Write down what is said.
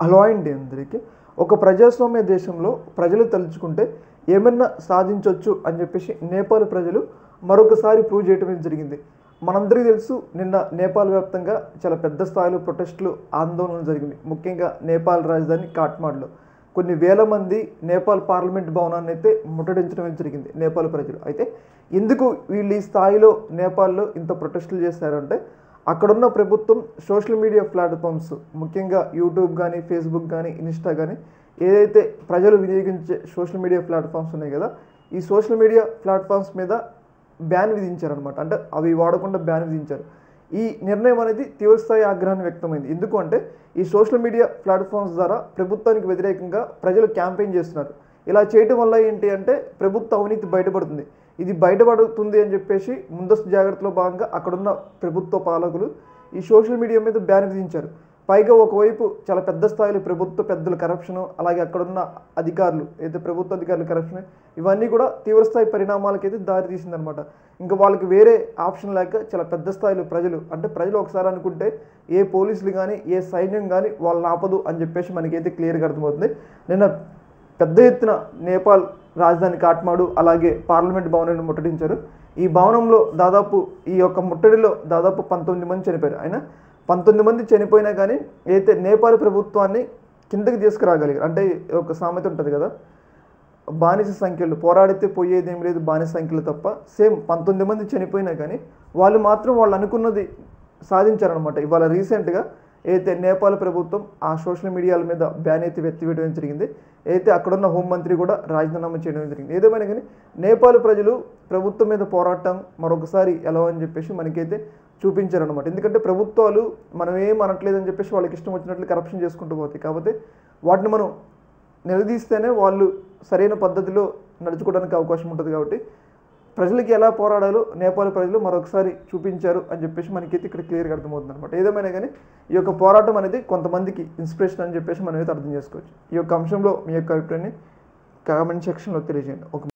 Hello అండి అందరికీ. ఒక ప్రజాస్వామ్య దేశంలో ప్రజలు తలుచుకుంటే ఏమన్నా సాధించవచ్చు అని చెప్పేసి నేపాల్ ప్రజలు మరొకసారి ప్రూవ్ చేయడం జరిగింది. మనందరికీ తెలుసు, నిన్న నేపాల్ వ్యాప్తంగా చాలా పెద్ద స్థాయిలో ప్రొటెస్టులు, ఆందోళనలు జరిగింది. ముఖ్యంగా నేపాల్ రాజధాని కాఠ్మండ్లో కొన్ని వేల మంది నేపాల్ పార్లమెంట్ భవనాన్ని అయితే ముట్టడించడం జరిగింది నేపాల్ ప్రజలు. అయితే ఎందుకు వీళ్ళు ఈ స్థాయిలో నేపాల్లో ఇంత ప్రొటెస్టులు చేశారంటే, అక్కడున్న ప్రభుత్వం సోషల్ మీడియా ప్లాట్ఫామ్స్, ముఖ్యంగా యూట్యూబ్ కానీ, ఫేస్బుక్ కానీ, ఇన్స్టా కానీ, ఏదైతే ప్రజలు వినియోగించే సోషల్ మీడియా ప్లాట్ఫామ్స్ ఉన్నాయి కదా, ఈ సోషల్ మీడియా ప్లాట్ఫామ్స్ మీద బ్యాన్ విధించారనమాట. అంటే అవి వాడకుండా బ్యాన్ విధించారు. ఈ నిర్ణయం అనేది తీవ్రస్థాయి ఆగ్రహాన్ని వ్యక్తమైంది. ఎందుకు అంటే, ఈ సోషల్ మీడియా ప్లాట్ఫామ్స్ ద్వారా ప్రభుత్వానికి వ్యతిరేకంగా ప్రజలు క్యాంపెయిన్ చేస్తున్నారు. ఇలా చేయడం వల్ల ఏంటి అంటే, ప్రభుత్వ అవినీతి బయటపడుతుంది. ఇది బయటపడుతుంది అని చెప్పేసి ముందస్తు జాగ్రత్తలో భాగంగా అక్కడున్న ప్రభుత్వ పాలకులు ఈ సోషల్ మీడియా మీద బ్యాన్ విధించారు. పైగా ఒకవైపు చాలా పెద్ద స్థాయిలో ప్రభుత్వ పెద్దల కరప్షను, అలాగే అక్కడున్న అధికారులు, అయితే ప్రభుత్వ అధికారుల కరప్షన్, ఇవన్నీ కూడా తీవ్రస్థాయి పరిణామాలకైతే దారి తీసిందనమాట. ఇంకా వాళ్ళకి వేరే ఆప్షన్ లేక చాలా పెద్ద స్థాయిలో ప్రజలు ఒకసారి అనుకుంటే ఏ పోలీసులు కానీ, ఏ సైన్యం కానీ వాళ్ళని ఆపదు అని చెప్పేసి మనకైతే క్లియర్గా అర్థమవుతుంది. నిన్న పెద్ద ఎత్తున నేపాల్ రాజధాని కాఠ్మండు, అలాగే పార్లమెంట్ భవనాన్ని ముట్టడించారు. ఈ భవనంలో దాదాపు ఈ యొక్క ముట్టడిలో దాదాపు 19 మంది చనిపోయారు. అయినా 19 మంది చనిపోయినా కానీ అయితే నేపాల్ ప్రభుత్వాన్ని కిందకి తీసుకురాగలిగారు. అంటే ఒక సామెత ఉంటుంది కదా, బానిస సంఖ్యలు పోరాడితే పోయేదేం లేదు, బానిస సంఖ్యలు తప్ప. సేమ్ 19 మంది చనిపోయినా కానీ వాళ్ళు మాత్రం వాళ్ళు అనుకున్నది సాధించారనమాట. ఇవాళ రీసెంట్గా అయితే నేపాల్ ప్రభుత్వం ఆ సోషల్ మీడియాల మీద బ్యాన్ అయితే ఎత్తివేయడం జరిగింది. అయితే అక్కడున్న హోంమంత్రి కూడా రాజీనామా చేయడం జరిగింది. ఏదేమైనా కానీ నేపాల్ ప్రజలు ప్రభుత్వం మీద పోరాటం మరొకసారి ఎలా అని చెప్పేసి మనకైతే చూపించారనమాట. ఎందుకంటే ప్రభుత్వాలు మనం ఏం అనట్లేదని చెప్పేసి వాళ్ళకి ఇష్టం వచ్చినట్లు కరప్షన్ చేసుకుంటూ పోతాయి. కాకపోతే వాటిని మనం నిలదీస్తేనే వాళ్ళు సరైన పద్ధతిలో నడుచుకోవడానికి అవకాశం ఉంటుంది. కాబట్టి ప్రజలకి ఎలా పోరాడాలో నేపాల్ ప్రజలు మరొకసారి చూపించారు అని చెప్పేసి మనకైతే ఇక్కడ క్లియర్గా అర్థమవుతుంది అనమాట. ఏదేమైనా కానీ ఈ యొక్క పోరాటం అనేది కొంతమందికి ఇన్స్పిరేషన్ అని చెప్పేసి మనం అయితే అర్థం చేసుకోవచ్చు. ఈ యొక్క అంశంలో మీ యొక్క అభిప్రాయాన్ని కామెంట్ సెక్షన్లో తెలియజేయండి.